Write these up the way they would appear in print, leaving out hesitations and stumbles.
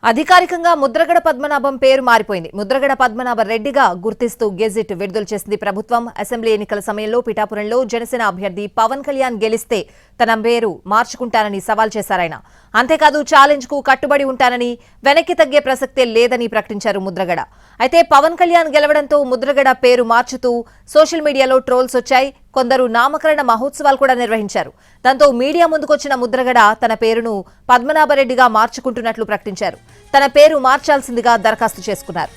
అధికారికంగా ముద్రగడ పద్మనాభం పేరు మారిపోయింది. ముద్రగడ పద్మనాభ రెడ్డిగా గుర్తిస్తూ గెజిట్ విడుదల చేసింది ప్రభుత్వం. అసెంబ్లీ ఎన్నికల సమయంలో పిఠాపురంలో జనసేన అభ్యర్థి పవన్ కళ్యాణ్ గెలిస్తే తన పేరు మార్చుకుంటానని సవాల్ చేశారాయన. అంతేకాదు ఛాలెంజ్ కు కట్టుబడి ఉంటానని, వెనక్కి తగ్గే ప్రసక్తే లేదని ప్రకటించారు ముద్రగడ. అయితే పవన్ కళ్యాణ్ గెలవడంతో ముద్రగడ పేరు మార్చుతూ సోషల్ మీడియాలో ట్రోల్స్ వచ్చాయి. కొందరు నామకరణ మహోత్సవాలు కూడా నిర్వహించారు. దాంతో మీడియా ముందుకొచ్చిన ముద్రగడ తన పేరును పద్మనాభరెడ్డిగా మార్చుకుంటున్నట్లు ప్రకటించారు. తన పేరు మార్చాల్సిందిగా దరఖాస్తు చేసుకున్నారు.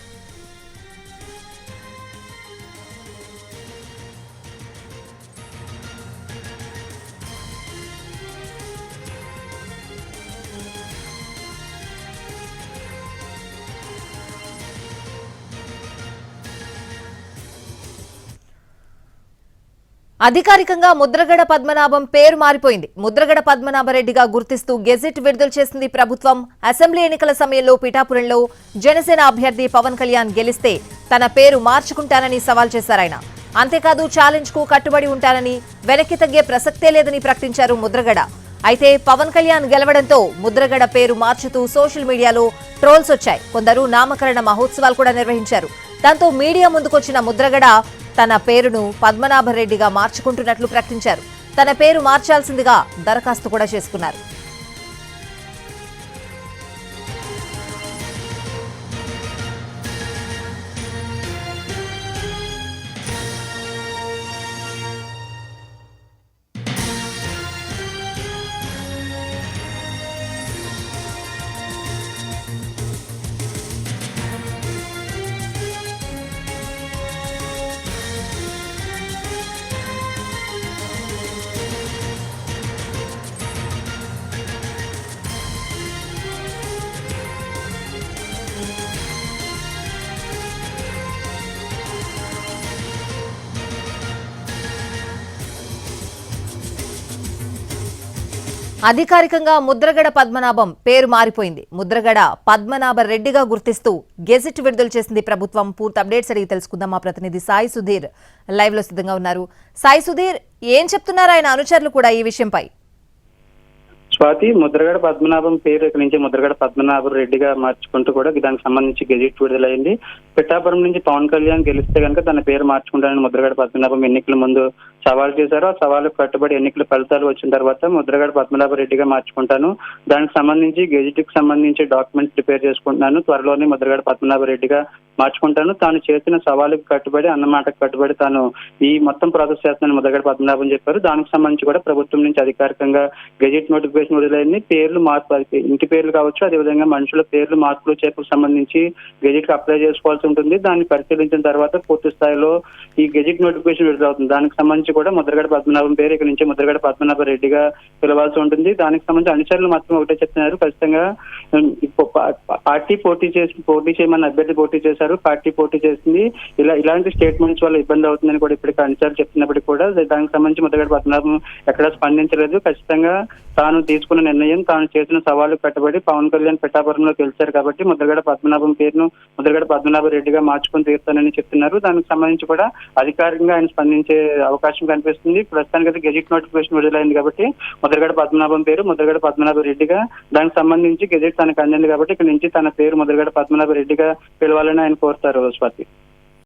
అధికారికంగా ముద్రగడ పద్మనాభం పేరు మారిపోయింది. ముద్రగడ పద్మనాభరెడ్డిగా గుర్తిస్తూ గెజిట్ విడుదల చేసింది ప్రభుత్వం. అసెంబ్లీ ఎన్నికల సమయంలో పిఠాపురంలో జనసేన అభ్యర్థి పవన్ కళ్యాణ్ గెలిస్తే తన పేరు మార్చుకుంటానని సవాల్ చేశారాయన. అంతేకాదు ఛాలెంజ్ కు కట్టుబడి ఉంటానని, వెనక్కి తగ్గే ప్రసక్తే లేదని ప్రకటించారు ముద్రగడ. అయితే పవన్ కళ్యాణ్ గెలవడంతో ముద్రగడ పేరు మార్చుతూ సోషల్ మీడియాలో ట్రోల్స్ వచ్చాయి. కొందరు నామకరణ మహోత్సవాలు కూడా నిర్వహించారు. దాంతో మీడియా ముందుకొచ్చిన ముద్రగడ తన పేరును పద్మనాభరెడ్డిగా మార్చుకుంటున్నట్లు ప్రకటించారు. తన పేరు మార్చాల్సిందిగా దరఖాస్తు కూడా చేసుకున్నారు. అధికారికంగా ముద్రగడ పద్మనాభం పేరు మారిపోయింది. ముద్రగడ పద్మనాభ రెడ్డిగా గుర్తిస్తూ గెజిట్ విడుదల చేసింది ప్రభుత్వం. పూర్తి అప్డేట్స్ అడిగి తెలుసుకుందాం. మా ప్రతినిధి సాయి సుధీర్ లైవ్ లో సిద్ధంగా ఉన్నారు. సాయి సుధీర్, ఏం చెప్తున్నారు ఆయన అనుచరులు కూడా ఈ విషయంపై? స్వాతి, ముద్రగడ పద్మనాభం పేరు ఇక్కడి నుంచి ముద్రగడ పద్మనాభ రెడ్డిగా మార్చుకుంటూ కూడా దానికి సంబంధించి గెజిట్ విడుదలైంది. పిఠాపురం నుంచి పవన్ కళ్యాణ్ గెలిస్తే కనుక తన పేరు మార్చుకుంటానని ముద్రగడ పద్మనాభం ఎన్నికల ముందు సవాల్ చేశారు. ఆ సవాలుకు కట్టుబడి ఎన్నికల ఫలితాలు వచ్చిన తర్వాత ముద్రగడ పద్మనాభ రెడ్డిగా మార్చుకుంటాను, దానికి సంబంధించి గెజిట్ కి సంబంధించి డాక్యుమెంట్స్ ప్రిపేర్ చేసుకుంటున్నాను, త్వరలోనే ముద్రగడ పద్మనాభ రెడ్డిగా మార్చుకుంటాను, తాను చేసిన సవాలుకు కట్టుబడి అన్నమాటకు కట్టుబడి తాను ఈ మొత్తం ప్రాసెస్ చేస్తున్నాను ముద్రగడ పద్మనాభం చెప్పారు. దానికి సంబంధించి కూడా ప్రభుత్వం నుంచి అధికారికంగా గెజిట్ నోటిఫికేషన్ విడుదలైంది. పేర్లు మార్పు, ఇంటి పేర్లు కావచ్చు, అదేవిధంగా మనుషుల పేర్లు మార్పులు చేర్పులకు సంబంధించి గెజిట్ కి అప్లై చేసుకోవాల్సి ఉంటుంది. దాన్ని పరిశీలించిన తర్వాత పూర్తి స్థాయిలో ఈ గెజిట్ నోటిఫికేషన్ విడుదలవుతుంది. దానికి సంబంధించి కూడా ముద్రగడ పద్మనాభం పేరు ఇక్కడ నుంచి ముద్రగడ పద్మనాభ రెడ్డిగా పిలవాల్సి ఉంటుంది. దానికి సంబంధించి అనుచరులు మాత్రం ఒకటే చెప్తున్నారు, ఖచ్చితంగా పార్టీ పోటీ చేయమని అభ్యర్థి పోటీ చేశారు, పార్టీ పోటీ చేసింది, ఇలాంటి స్టేట్మెంట్స్ వల్ల ఇబ్బంది అవుతుందని కూడా ఇప్పటికీ అనుచరులు చెప్తున్నప్పటికీ కూడా దానికి సంబంధించి ముద్రగడ పద్మనాభం ఎక్కడా స్పందించలేదు. ఖచ్చితంగా తాను తీసుకున్న నిర్ణయం, తాను చేసిన సవాలు కట్టుబడి పవన్ కళ్యాణ్ పిఠాపురంలో గెలిచారు కాబట్టి ముద్రగడ పద్మనాభం పేరును ముద్రగడ పద్మనాభ రెడ్డిగా మార్చుకుని తీరుతానని చెప్తున్నారు. దానికి సంబంధించి కూడా అధికారికంగా ఆయన స్పందించే అవకాశం కనిపిస్తుంది. ప్రస్తుతానికి అయితే గెజిట్ నోటిఫికేషన్ విడుదలైంది కాబట్టి ముద్రగడ పద్మనాభం పేరు ముద్రగడ పద్మనాభ రెడ్డిగా, దానికి సంబంధించి గెజిట్ తనకు అందింది కాబట్టి ఇక్కడ నుంచి తన పేరు ముద్రగడ పద్మనాభ రెడ్డిగా పిలవాలని ఆయన కోరుతారు. స్వాతి.